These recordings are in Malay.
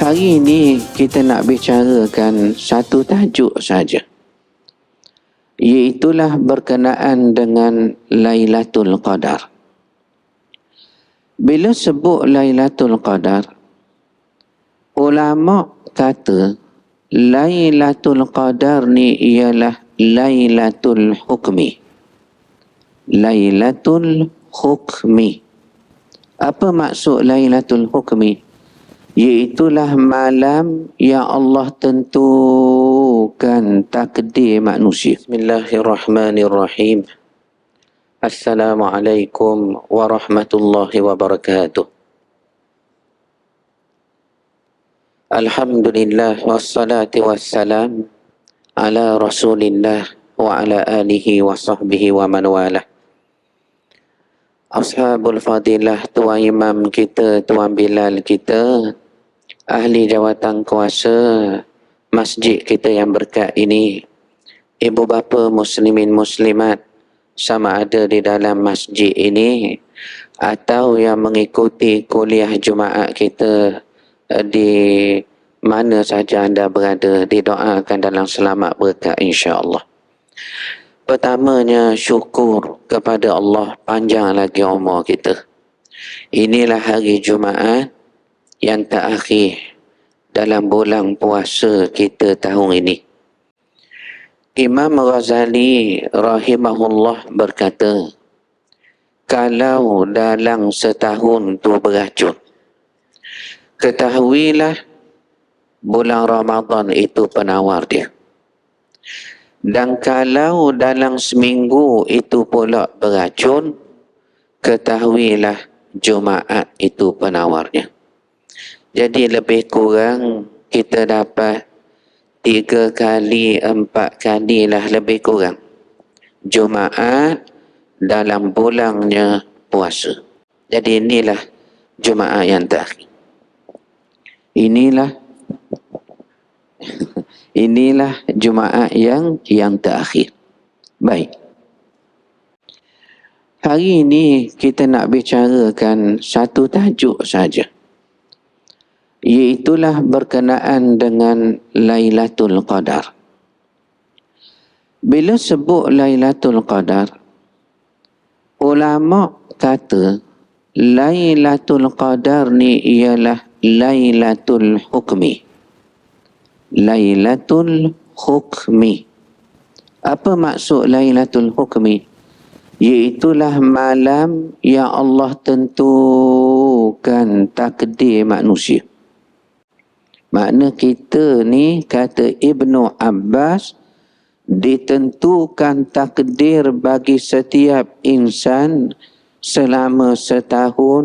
Hari ini kita nak bicarakan satu tajuk saja, iaitulah berkenaan dengan Lailatul Qadar. Bila sebut Lailatul Qadar, ulama kata Lailatul Qadar ni ialah Lailatul Hukmi. Lailatul Hukmi. Apa maksud Lailatul Hukmi? Iaitulah malam yang Allah tentukan takdir manusia. Bismillahirrahmanirrahim. Assalamualaikum warahmatullahi wabarakatuh. Alhamdulillah wassalatu wassalam ala Rasulillah wa ala alihi wa sahbihi wa man walah. Ashabul Fadilah, Tuan Imam kita, Tuan Bilal kita, ahli jawatan kuasa masjid kita yang berkat ini, ibu bapa muslimin muslimat, sama ada di dalam masjid ini atau yang mengikuti kuliah Jumaat kita di mana sahaja anda berada, didoakan dalam selamat berkat insya-Allah. Pertamanya syukur kepada Allah, panjang lagi umur kita. Inilah hari Jumaat yang terakhir dalam bulan puasa kita tahun ini. Imam Ghazali rahimahullah berkata, kalau dalam setahun tu beracun, ketahuilah bulan Ramadan itu penawar dia. Dan kalau dalam seminggu itu pula beracun, ketahuilah Jumaat itu penawarnya. Jadi lebih kurang kita dapat 3 kali, 4 kali lah lebih kurang Jumaat dalam bulannya puasa. Jadi inilah Jumaat yang terakhir. Inilah Jumaat yang terakhir. Baik. Hari ini kita nak bicarakan satu tajuk saja, iaitulah berkenaan dengan Lailatul Qadar. Bila sebut Lailatul Qadar, ulama kata Lailatul Qadar ni ialah Lailatul Hukmi. Lailatul Hukmi. Apa maksud Lailatul Hukmi? Iaitulah malam yang Allah tentukan takdir manusia. Makna kita ni, kata Ibnu Abbas, ditentukan takdir bagi setiap insan selama setahun.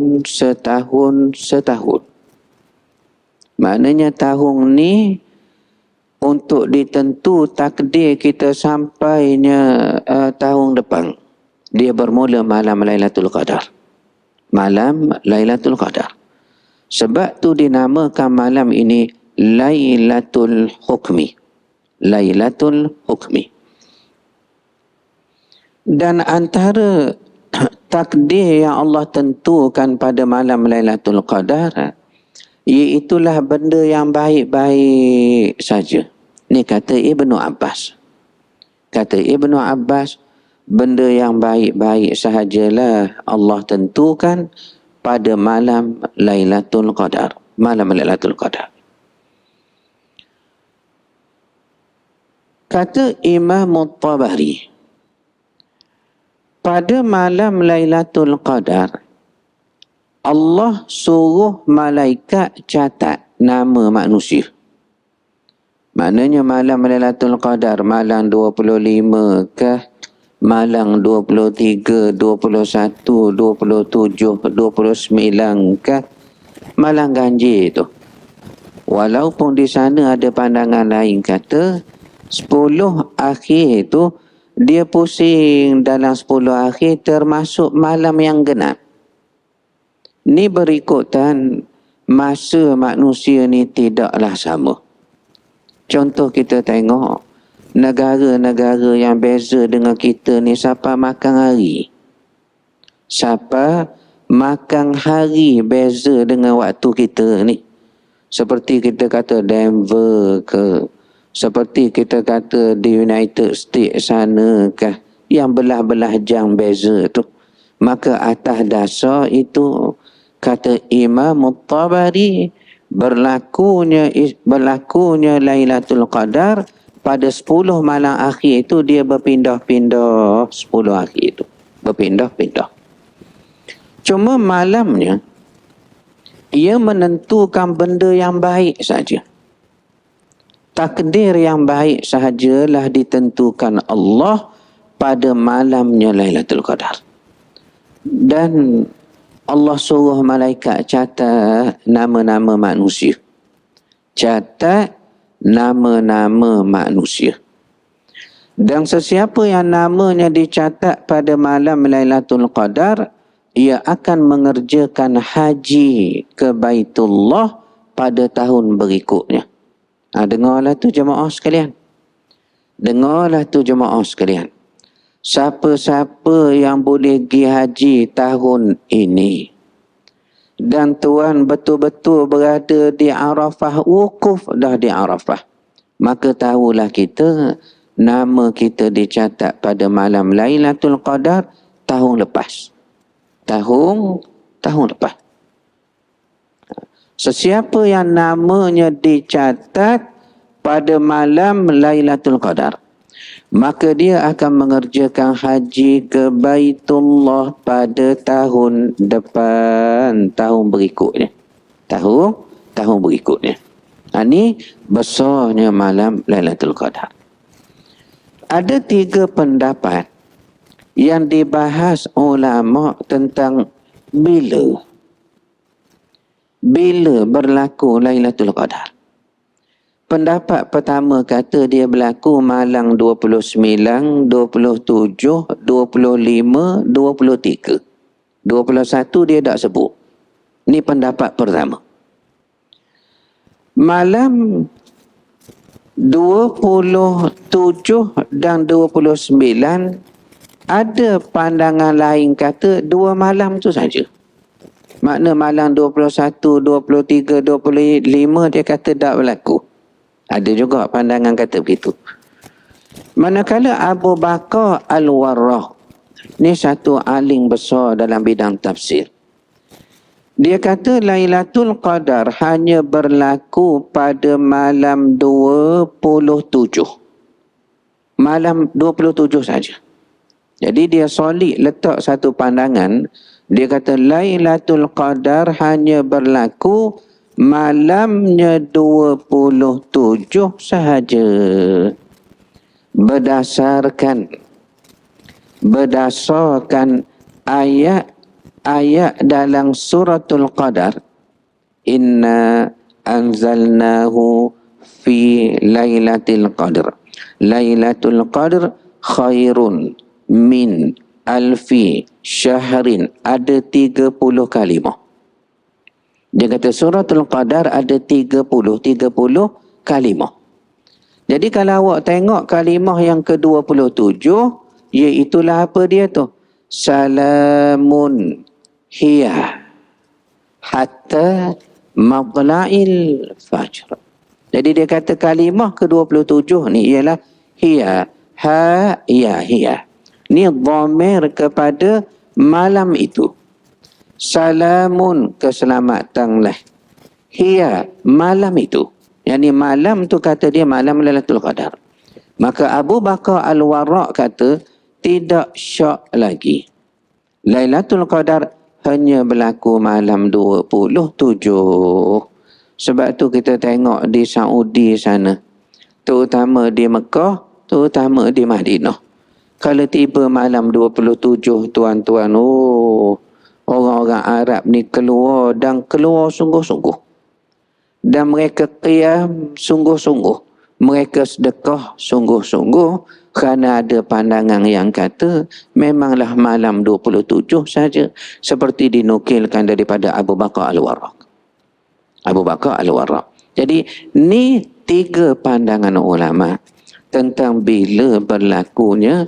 Maknanya tahun ni untuk ditentu takdir kita sampainya tahun depan. Dia bermula malam Lailatul Qadar. Malam Lailatul Qadar. Sebab tu dinamakan malam ini Lailatul Hukmi. Lailatul Hukmi. Dan antara takdir yang Allah tentukan pada malam Lailatul Qadar, iaitulah benda yang baik-baik saja. Ni kata Ibnu Abbas. Kata Ibnu Abbas, benda yang baik-baik sahajalah Allah tentukan pada malam Lailatul Qadar. Malam Lailatul Qadar. Kata Imam Tabari, pada malam Lailatul Qadar, Allah suruh malaikat catat nama manusia. Maknanya malam Lailatul Qadar, malam 25 kah, malam 23, 21, 27, 29 kah, malam ganjil tu. Walaupun di sana ada pandangan lain kata 10 akhir tu dia pusing dalam 10 akhir termasuk malam yang genap. Ni berikutan masa manusia ni tidaklah sama. Contoh kita tengok negara-negara yang beza dengan kita ni, siapa makan hari. Siapa makan hari beza dengan waktu kita ni. Seperti kita kata Denver ke, seperti kita kata di United States sana ke, yang belah-belah jam beza tu. Maka atas dasar itu kata Imam Tabari, berlakunya Lailatul Qadar pada 10 malam akhir itu dia berpindah-pindah, 10 akhir itu berpindah-pindah. Cuma malamnya ia menentukan benda yang baik saja. Takdir yang baik sahajalah ditentukan Allah pada malamnya Lailatul Qadar. Dan Allah suruh malaikat catat nama-nama manusia. Catat nama-nama manusia. Dan sesiapa yang namanya dicatat pada malam Lailatul Qadar, ia akan mengerjakan haji ke Baitullah pada tahun berikutnya. Dengarlah tu jemaah sekalian. Dengarlah tu jemaah sekalian. Siapa-siapa yang boleh pergi haji tahun ini dan tuan betul-betul berada di Arafah, wukuf dah di Arafah, maka tahulah kita nama kita dicatat pada malam Lailatul Qadar tahun lepas. Tahun lepas. Sesiapa yang namanya dicatat pada malam Lailatul Qadar, maka dia akan mengerjakan haji ke Baitullah pada tahun depan, tahun berikutnya. Tahun berikutnya. Ini besarnya malam Lailatul Qadar. Ada 3 pendapat yang dibahas ulama tentang bila berlaku Lailatul Qadar. Pendapat pertama kata dia berlaku malam 29, 27, 25, 23. 21 dia tak sebut. Ini pendapat pertama. Malam 27 dan 29 ada pandangan lain kata 2 malam tu saja. Makna malam 21, 23, 25 dia kata tak berlaku. Ada juga pandangan kata begitu. Manakala Abu Bakar Al-Warraq, ni satu alim besar dalam bidang tafsir, dia kata Lailatul Qadar hanya berlaku pada malam 27. Malam 27 saja. Jadi dia solid letak satu pandangan. Dia kata Lailatul Qadar hanya berlaku malamnya 27 sahaja. Berdasarkan ayat dalam suratul Qadar, inna anzalnahu fi lailatul qadr. Lailatul Qadr khairun min alfi syahrin. Ada 30 kalimah. Dia kata suratul Qadar ada 30 kalimah. Jadi kalau awak tengok kalimah yang ke-27, iaitulah apa dia tu? Salamun hiya hatta matla'il fajr. Jadi dia kata kalimah ke-27 ni ialah hiya, hiya. Ni dhamir kepada malam itu. Salamun, keselamatanlah. Hiya, malam itu. Yang ni malam tu kata dia malam Lailatul Qadar. Maka Abu Bakar Al-Warraq kata tidak syak lagi. Lailatul Qadar hanya berlaku malam 27. Sebab tu kita tengok di Saudi sana, terutama di Mekah, terutama di Madinah. Kalau tiba malam 27, tuan-tuan, orang-orang Arab ni keluar sungguh-sungguh. Dan mereka qiyam sungguh-sungguh. Mereka sedekah sungguh-sungguh kerana ada pandangan yang kata memanglah malam 27 saja, seperti dinukilkan daripada Abu Bakar Al-Warraq. Jadi ni 3 pandangan ulama tentang bila berlakunya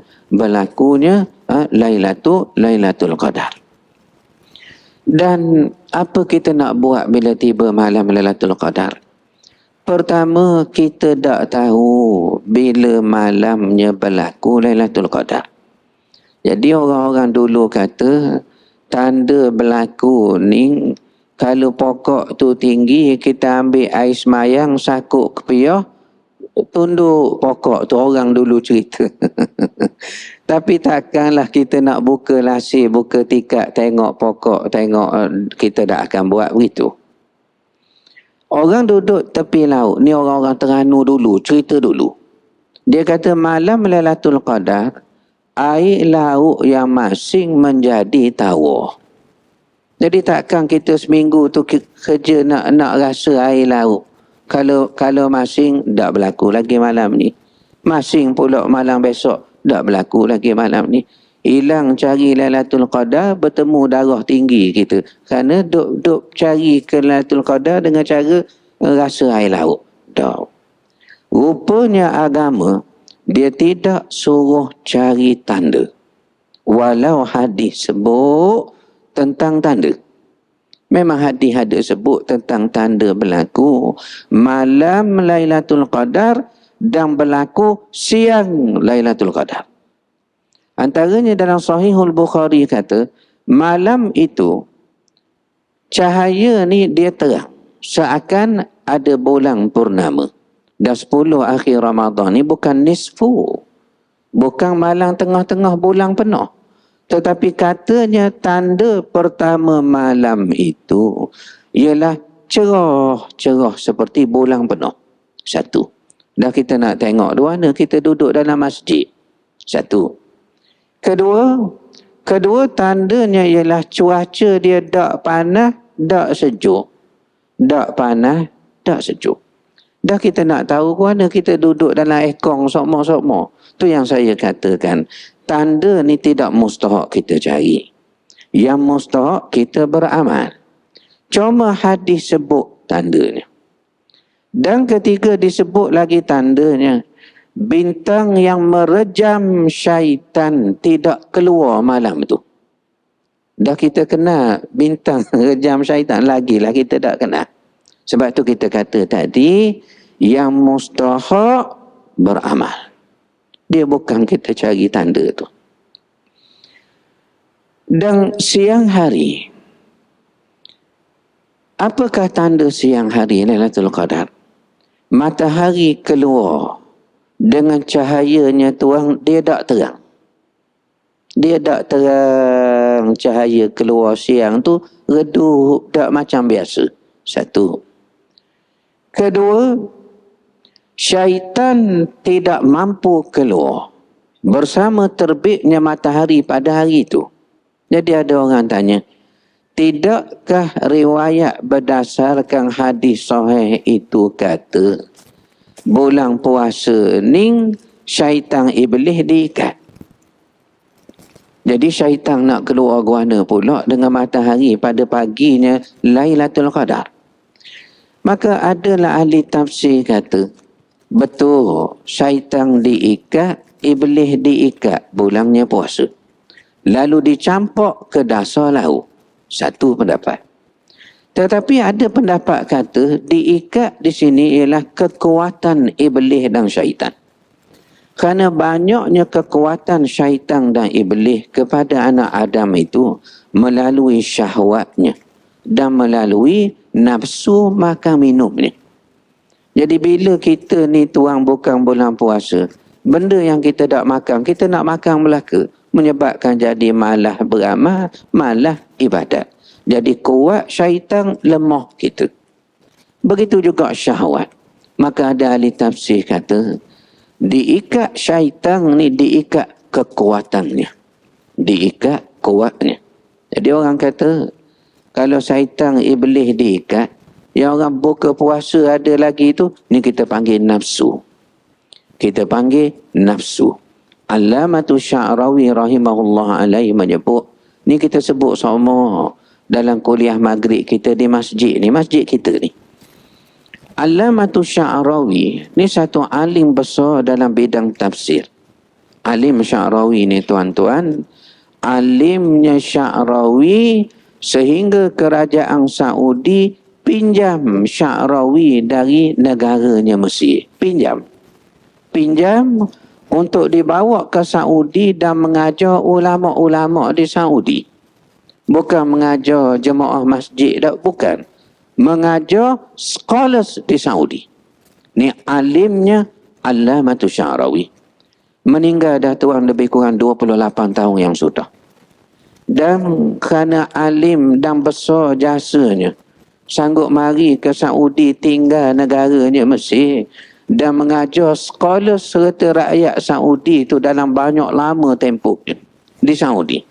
Lailatul Qadar. Dan apa kita nak buat bila tiba malam Lailatul Qadar? Pertama, kita tak tahu bila malamnya berlaku Lailatul Qadar. Jadi orang-orang dulu kata tanda berlaku ni kalau pokok tu tinggi, kita ambil air semayang, sakut kepiah, tunduk pokok tu, orang dulu cerita. Tapi takkanlah kita nak buka lasir, buka tikar, tengok pokok, tengok, kita tak akan buat begitu. Orang duduk tepi laut, ni orang-orang Terengganu dulu, cerita dulu. Dia kata malam Lailatul Qadar, air laut yang masing menjadi tawar. Jadi takkan kita seminggu tu kerja nak rasa air laut. Kalau masing tak berlaku lagi malam ni. Masing pula malam besok tak berlaku lagi malam ni. Hilang cari Lailatul Qadar, bertemu darah tinggi kita. Kerana duk cari ke Lailatul Qadar dengan cara rasa air laut. Tak. Rupanya agama, dia tidak suruh cari tanda. Walau hadis sebut tentang tanda. Memang hadis ada sebut tentang tanda berlaku malam Lailatul Qadar dan berlaku siang Lailatul Qadar. Antaranya dalam Sahihul Bukhari kata, malam itu cahaya ni dia terang. Seakan ada bulan purnama. Dan 10 akhir Ramadan ni bukan nisfu. Bukan malam tengah-tengah bulan penuh. Tetapi katanya tanda pertama malam itu ialah cerah seperti bulan penuh. Satu. Dah kita nak tengok di mana kita duduk dalam masjid. Satu. Kedua tandanya ialah cuaca dia tak panas, tak sejuk. Tak panas, tak sejuk. Dah kita nak tahu ke mana kita duduk dalam ekong sokmo-sokmo. Tu yang saya katakan. Tanda ni tidak mustahak kita cari. Yang mustahak kita beramal. Cuma hadis sebut tandanya. Dan ketiga disebut lagi tandanya. Bintang yang merejam syaitan tidak keluar malam tu. Dah kita kenal bintang rejam syaitan, lagilah kita tak kenal. Sebab tu kita kata tadi, yang mustahak beramal. Dia bukan kita cari tanda tu. Dan siang hari. Apakah tanda siang hari Lailatul Qadar? Matahari keluar dengan cahayanya tuang, dia tak terang. Dia tak terang, cahaya keluar siang tu redup, tak macam biasa. Satu. Kedua, syaitan tidak mampu keluar bersama terbitnya matahari pada hari itu. Jadi ada orang tanya, tidakkah riwayat berdasarkan hadis sahih itu kata bulan puasa ni syaitan iblis diikat? Jadi syaitan nak keluar guana pula dengan matahari pada paginya Lailatul Qadar. Maka adalah ahli tafsir kata, betul, syaitan diikat, iblis diikat bulannya puasa. Lalu dicampak ke dasar laut. Satu pendapat. Tetapi ada pendapat kata, diikat di sini ialah kekuatan iblis dan syaitan. Kerana banyaknya kekuatan syaitan dan iblis kepada anak Adam itu melalui syahwatnya dan melalui nafsu makan minumnya. Jadi bila kita ni tuang bukan bulan puasa, benda yang kita tak makan, kita nak makan belaka, menyebabkan jadi malah beramal, malah ibadat. Jadi kuat syaitan, lemah kita. Begitu juga syahwat. Maka ada ahli tafsir kata, diikat syaitan ni diikat kekuatannya. Diikat kuatnya. Jadi orang kata, kalau syaitan iblis diikat, yang orang buka puasa ada lagi tu, ni kita panggil nafsu. Kita panggil nafsu. Allamatu Sya'rawi rahimahullah alaihi menyebut, ni kita sebut sama dalam kuliah maghrib kita di masjid ni, masjid kita ni. Allamatu Sya'rawi ni satu alim besar dalam bidang tafsir. Alim Sya'rawi ni tuan-tuan, alimnya Sya'rawi Sehingga kerajaan Saudi pinjam Sya'rawi dari negaranya Mesir. Pinjam untuk dibawa ke Saudi dan mengajar ulama-ulama di Saudi. Bukan mengajar jemaah masjid, tak, bukan. Mengajar scholars di Saudi. Ni alimnya Allamatul Sya'rawi. Meninggal dah tuan lebih kurang 28 tahun yang sudah. Dan kerana alim dan besar jasanya, sanggup mari ke Saudi tinggal negaranya Mesir dan mengajar scholar serta rakyat Saudi itu dalam banyak lama tempohnya di Saudi.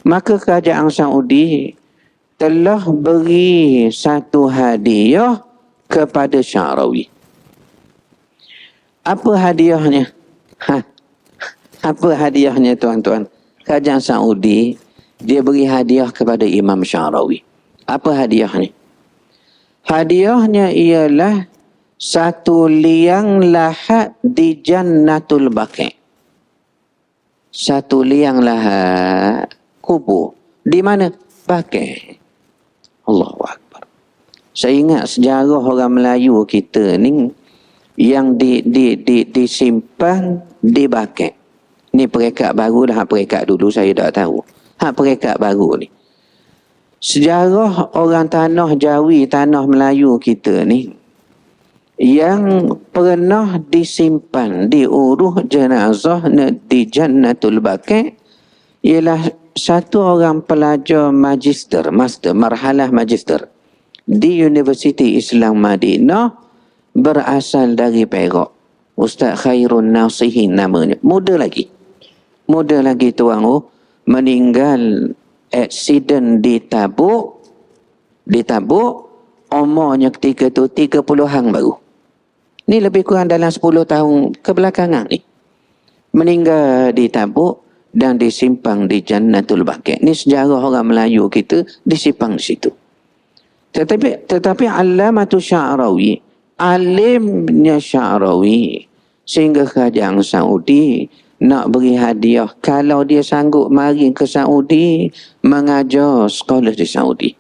Maka kerajaan Saudi telah beri satu hadiah kepada Sya'rawi. Apa hadiahnya? Apa hadiahnya tuan-tuan? Kerajaan Saudi dia beri hadiah kepada Imam Sya'rawi. Apa hadiahnya? Hadiahnya ialah satu liang lahat di Jannatul Baqi'. Satu liang lahat kubur. Di mana? Baqi'. Allahu Akbar. Saya ingat sejarah orang Melayu kita ni yang disimpan di Baqi'. Ni perekat baru dah, perekat dulu saya tak tahu. Perekat baru ni. Sejarah orang tanah Jawi, tanah Melayu kita ni yang pernah disimpan di uruh jenazah di Jannatul Baqi' ialah satu orang pelajar magister, marhalah magister di Universiti Islam Madinah berasal dari Perak. Ustaz Khairun Nasihin namanya. Muda lagi tuan, meninggal aksiden di Tabuk. Umurnya ketika tu 30-an baru. Ni lebih kurang dalam 10 tahun kebelakangan ni. Meninggal di Tabuk dan disimpan di Jannatul Baqi'. Ni sejarah orang Melayu kita disimpan di situ. Tetapi Allamatul Sya'rawi, alimnya Sya'rawi, sehingga kerajaan Saudi nak beri hadiah kalau dia sanggup mari ke Saudi mengajar sekolah di Saudi.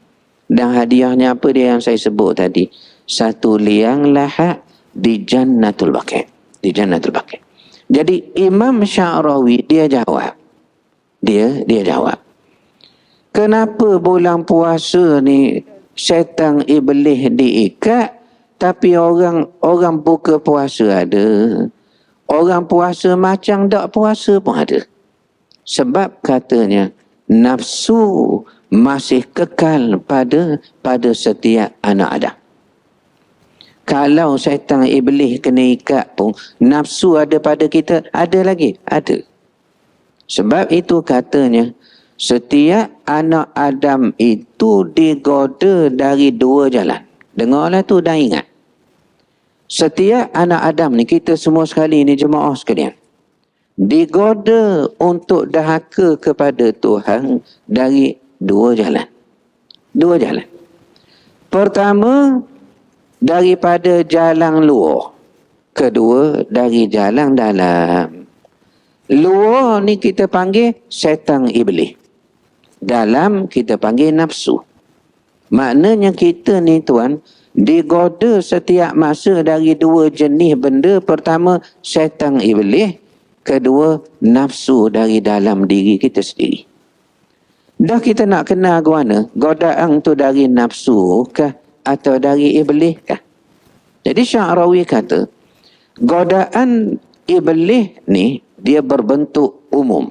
Dan hadiahnya apa dia yang saya sebut tadi? Satu liang lahat di Jannatul Baqi'. Di Jannatul Baqi'. Jadi Imam Sya'rawi dia jawab. Dia jawab. Kenapa bulan puasa ni syaitan iblis diikat tapi orang buka puasa ada. Orang puasa macam tak puasa pun ada. Sebab katanya nafsu masih kekal pada setiap anak Adam. Kalau syaitan iblis kena ikat pun, nafsu ada pada kita, ada lagi? Ada. Sebab itu katanya, setiap anak Adam itu digoda dari dua jalan. Dengarlah tu dan ingat. Setiap anak Adam ni, kita semua sekali ni, jemaah sekalian, digoda untuk dahaka kepada Tuhan dari dua jalan. Dua jalan. Pertama, daripada jalan luar. Kedua, dari jalan dalam. Luar ni kita panggil syaitan iblis. Dalam kita panggil nafsu. Maknanya kita ni tuan, digoda setiap masa dari dua jenis benda. Pertama, syaitan iblis. Kedua, nafsu dari dalam diri kita sendiri. Dah kita nak kenal ke mana? Godaan tu dari nafsu kah? Atau dari iblis kah? Jadi Sya'rawi kata, godaan iblis ni, dia berbentuk umum.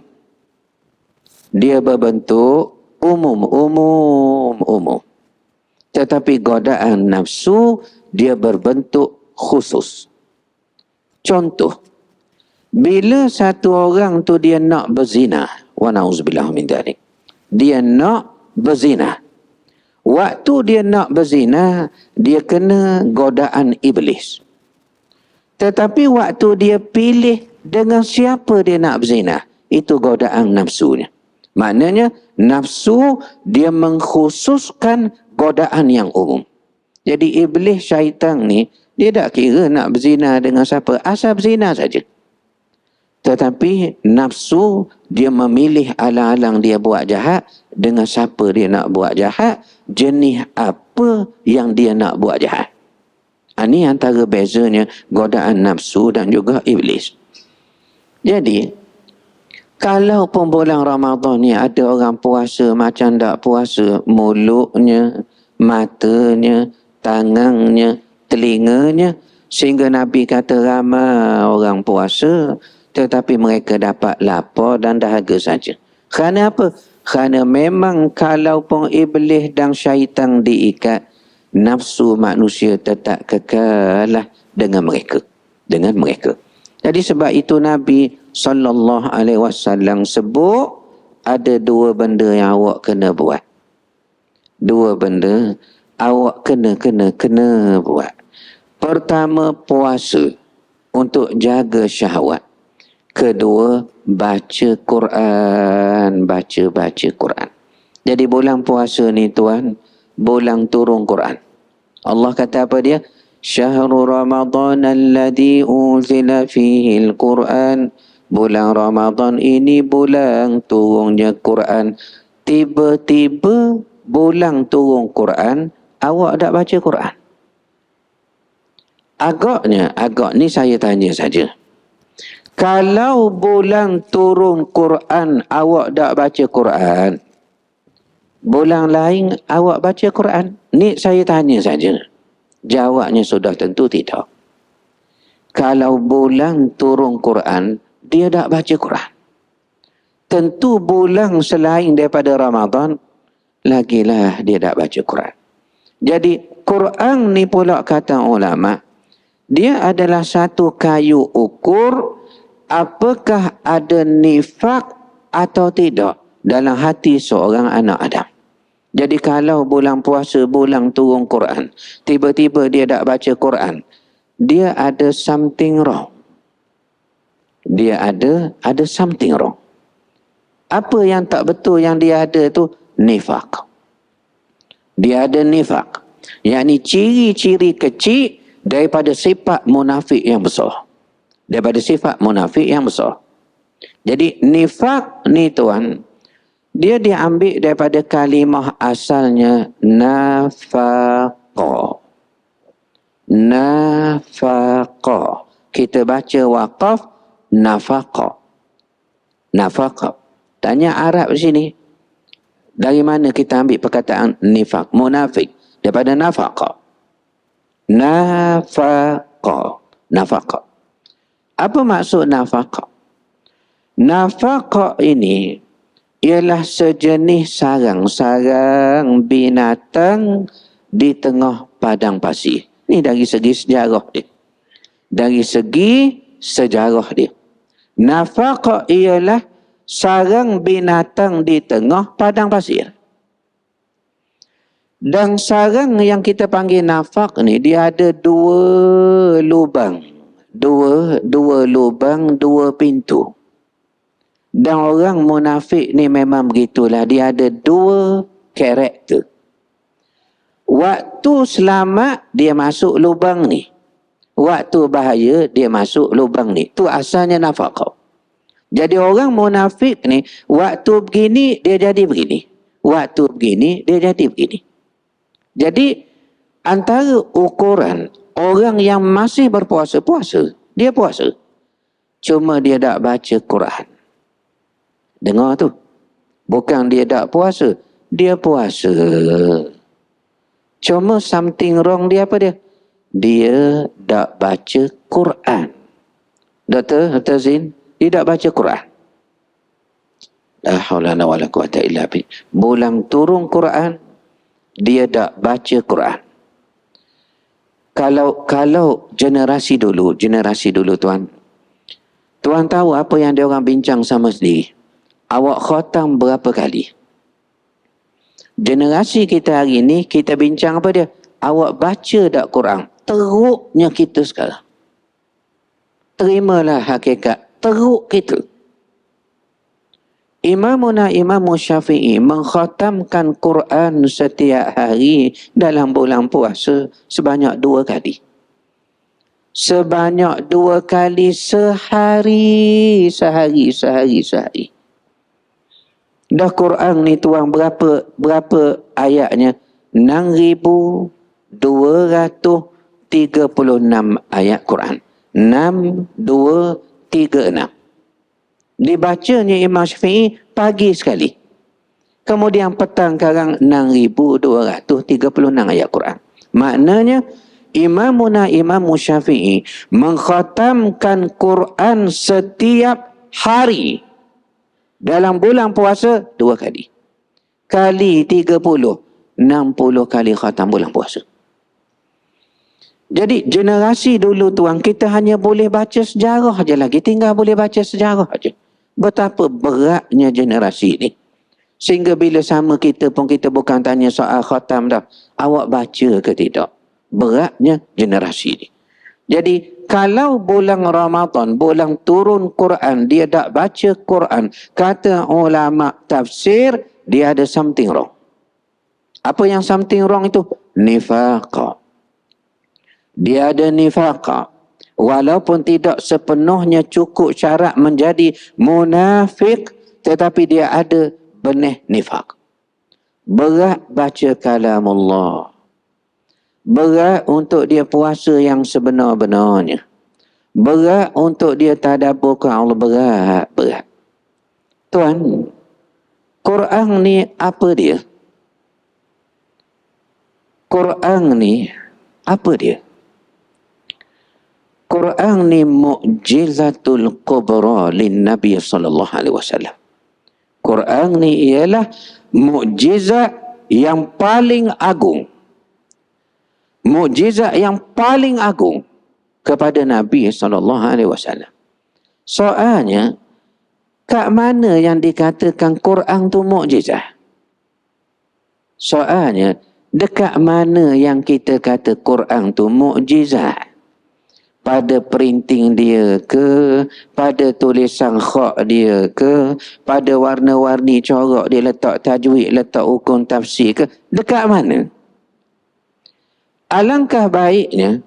Dia berbentuk umum. Tetapi godaan nafsu, dia berbentuk khusus. Contoh, bila satu orang tu dia nak berzina, wa na'udzubillah min dzalik. Dia nak berzina. Waktu dia nak berzina, dia kena godaan iblis. Tetapi waktu dia pilih dengan siapa dia nak berzina, itu godaan nafsunya. Maknanya nafsu dia mengkhususkan godaan yang umum. Jadi iblis syaitan ni, dia tak kira nak berzina dengan siapa, asal berzina saja. Tetapi nafsu dia memilih alang-alang dia buat jahat, dengan siapa dia nak buat jahat, jenis apa yang dia nak buat jahat. Ini antara bezanya godaan nafsu dan juga iblis. Jadi, kalau pun bulan Ramadan ni ada orang puasa macam tak puasa, mulutnya, matanya, tangannya, telinganya, sehingga Nabi kata ramai orang puasa tetapi mereka dapat lapar dan dahaga saja. Kerana apa? Kerana memang kalau pun iblis dan syaitan diikat, nafsu manusia tetap kekalah dengan mereka. Jadi sebab itu Nabi SAW sebut ada dua benda yang awak kena buat. Dua benda awak kena buat. Pertama, puasa untuk jaga syahwat. Kedua, baca Quran. Baca Quran. Jadi bulan puasa ni tuan, bulan turun Quran. Allah kata apa dia? Syahrul Ramadan alladhi unzila fihi al-Quran. Bulan Ramadan ini bulan turunnya Quran. Tiba-tiba bulan turun Quran, awak tak baca Quran. Agak ni saya tanya saja. Kalau bulan turun Quran, awak tak baca Quran, bulan lain awak baca Quran? Ni saya tanya saja. Jawabnya sudah tentu tidak. Kalau bulan turun Quran, dia tak baca Quran. Tentu bulan selain daripada Ramadan, lagilah dia tak baca Quran. Jadi Quran ni pula kata ulama, dia adalah satu kayu ukur apakah ada nifak atau tidak dalam hati seorang anak Adam. Jadi kalau bulan puasa, bulan turun Quran, tiba-tiba dia tak baca Quran, dia ada something wrong. Dia ada something wrong. Apa yang tak betul yang dia ada tu? Nifak. Dia ada nifak. Yang ni ciri-ciri kecil daripada sifat munafik yang besar. Jadi nifak ni tuan, dia diambil daripada kalimah asalnya nafaqah. Kita baca waqaf nafaqah. Tanya Arab di sini, dari mana kita ambil perkataan nifak, munafik? Daripada nafaqah. Nafaqah. Apa maksud nafaqah? Nafaqah ini ialah sejenis sarang binatang di tengah padang pasir. Ini dari segi sejarah dia. Nafaqah ialah sarang binatang di tengah padang pasir. Dan sarang yang kita panggil nafaq ni, dia ada dua lubang. Dua lubang, dua pintu. Dan orang munafik ni memang begitulah. Dia ada dua karakter. Waktu selamat, dia masuk lubang ni. Waktu bahaya, dia masuk lubang ni. Tu asalnya nafaqah. Jadi orang munafik ni, waktu begini, dia jadi begini. Waktu begini, dia jadi begini. Jadi, antara ukuran orang yang masih berpuasa, dia puasa. Cuma dia tak baca Quran. Dengar tu. Bukan dia tak puasa, dia puasa. Cuma something wrong dia apa dia? Dia tak baca Quran. Dr. Zin, dia tak baca Quran. La haula wala quwata illa billah. Bulan turun Quran, dia tak baca Quran. Kalau generasi dulu tuan tahu apa yang dia orang bincang sama sendiri. Awak khatam berapa kali? Generasi kita hari ni, kita bincang apa dia? Awak baca tak Quran? Teruknya kita sekarang. Terimalah hakikat. Teruk kita. Imam Syafi'i mengkhatamkan Quran setiap hari dalam bulan puasa sebanyak 2 kali. sebanyak 2 kali sehari. Dah Quran ni tuan berapa ayatnya? 6,236 ayat Quran. 6,236. Dibacanya Imam Syafi'i pagi sekali. Kemudian petang karang 6,236 ayat Quran. Maknanya Imam Syafi'i mengkhatamkan Quran setiap hari. Dalam bulan puasa 2 kali. Kali 30, 60 kali khatam bulan puasa. Jadi generasi dulu tuan, kita hanya boleh baca sejarah aja lagi. Tinggal boleh baca sejarah aja. Betapa beratnya generasi ini. Sehingga bila sama kita pun kita bukan tanya soal khatam dah. Awak baca ke tidak? Beratnya generasi ini. Jadi kalau bulan Ramadan, bulan turun Quran, dia tak baca Quran, kata ulama tafsir, dia ada something wrong. Apa yang something wrong itu? Nifaqah. Dia ada nifaqah. Walaupun tidak sepenuhnya cukup syarat menjadi munafik, tetapi dia ada benih nifaq. Berat baca kalam Allah. Berat untuk dia puasa yang sebenar-benarnya. Berat untuk dia tadabbur ke Allah. Berat. Tuan, Quran ni apa dia? Quran ni apa dia? Quran ni mu'jizatul kubra lin Nabi sallallahu alaihi wasallam. Quran ni ialah mukjizat yang paling agung. Mukjizat yang paling agung kepada Nabi sallallahu alaihi wasallam. Soalnya, kat mana yang dikatakan Quran tu mukjizat? Soalnya, dekat mana yang kita kata Quran tu mukjizat? Pada printing dia ke, pada tulisan khat dia ke, pada warna-warni corak dia letak tajwid, letak hukum tafsir ke, dekat mana? Alangkah baiknya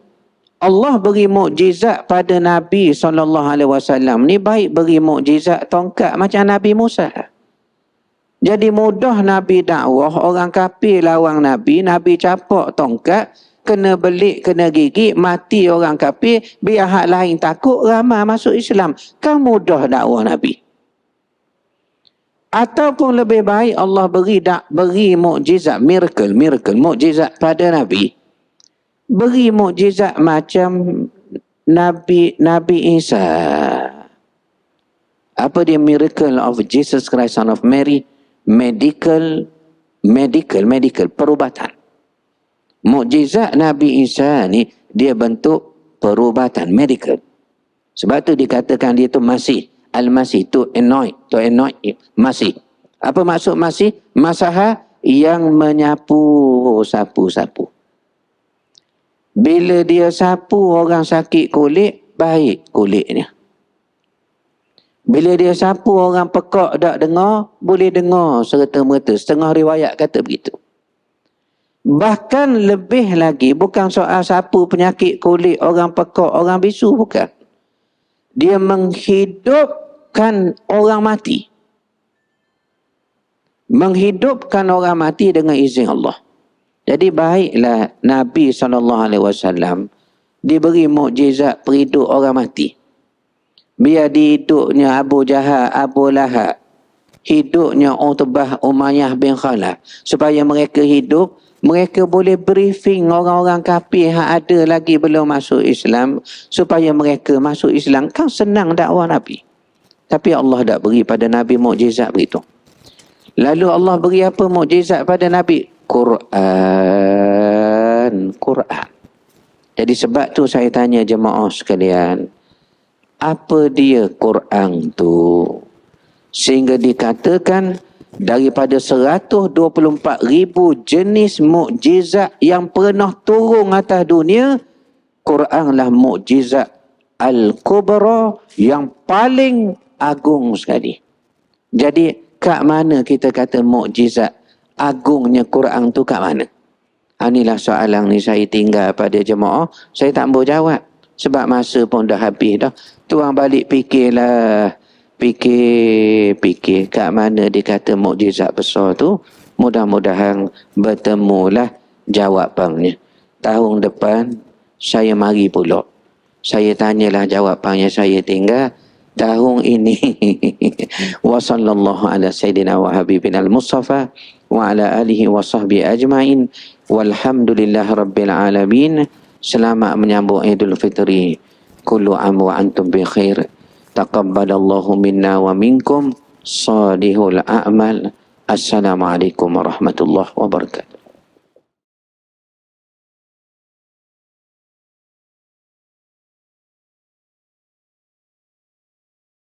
Allah beri mukjizat pada Nabi SAW ni, baik beri mukjizat tongkat macam Nabi Musa. Jadi mudah Nabi dakwah, orang kafir lawan Nabi, Nabi capak tongkat, kena belik, kena gigit, mati orang kafir, biar hak lain takut, ramai masuk Islam. Kan mudah dakwah Nabi. Ataupun lebih baik Allah beri mukjizat, miracle, mukjizat pada Nabi. Beri mukjizat macam Nabi Isa. Apa dia miracle of Jesus Christ son of Mary? Medical, perubatan. Mukjizat Nabi Isa ni dia bentuk perubatan medical. Sebab tu dikatakan dia tu Masih, Al-Masih, to anoint, Masih. Apa maksud Masih? Masaha yang menyapu, sapu. Bila dia sapu orang sakit kulit, baik kulitnya. Bila dia sapu orang pekak tak dengar, boleh dengar serta-merta. Setengah riwayat kata begitu. Bahkan lebih lagi, bukan soal sapu penyakit kulit orang pekak, orang bisu, bukan. Dia menghidupkan orang mati. Menghidupkan orang mati dengan izin Allah. Jadi baiklah Nabi SAW diberi mukjizat perhidup orang mati. Biar dihidupnya Abu Jahal, Abu Lahab, hidupnya Utbah, Umayyah bin Khalaf. Supaya mereka hidup, mereka boleh briefing orang-orang kafir yang ada lagi belum masuk Islam, supaya mereka masuk Islam. Kan senang dakwah Nabi. Tapi Allah tak beri pada Nabi mukjizat begitu. Lalu Allah beri apa mukjizat pada Nabi? Quran. Jadi sebab tu saya tanya jemaah sekalian, apa dia Quran tu? Sehingga dikatakan daripada 124,000 jenis mukjizat yang pernah turun atas dunia, Quranlah mukjizat Al-Kubra yang paling agung sekali. Jadi kat mana kita kata mukjizat agungnya Quran tu kat mana? Inilah soalan ni saya tinggal pada jemaah, saya tak boleh jawab. Sebab masa pun dah habis dah. Tuan balik fikirlah. Fikir kat mana dia kata mukjizat besar tu. Mudah-mudahan bertemulah jawapannya. Tahun depan saya mari pula. Saya tanyalah jawapannya, saya tinggal tahun ini. Wa sallallahu ala sayyidina wa habibina al-Mustafa wa ala alihi wa sahbihi ajma'in. Walhamdulillah rabbil alamin. Selamat menyambut Idul Fitri. Kullu am wa antum bi khair. Taqabbalallahu minna wa minkum salihul a'mal. Assalamualaikum warahmatullahi wabarakatuh.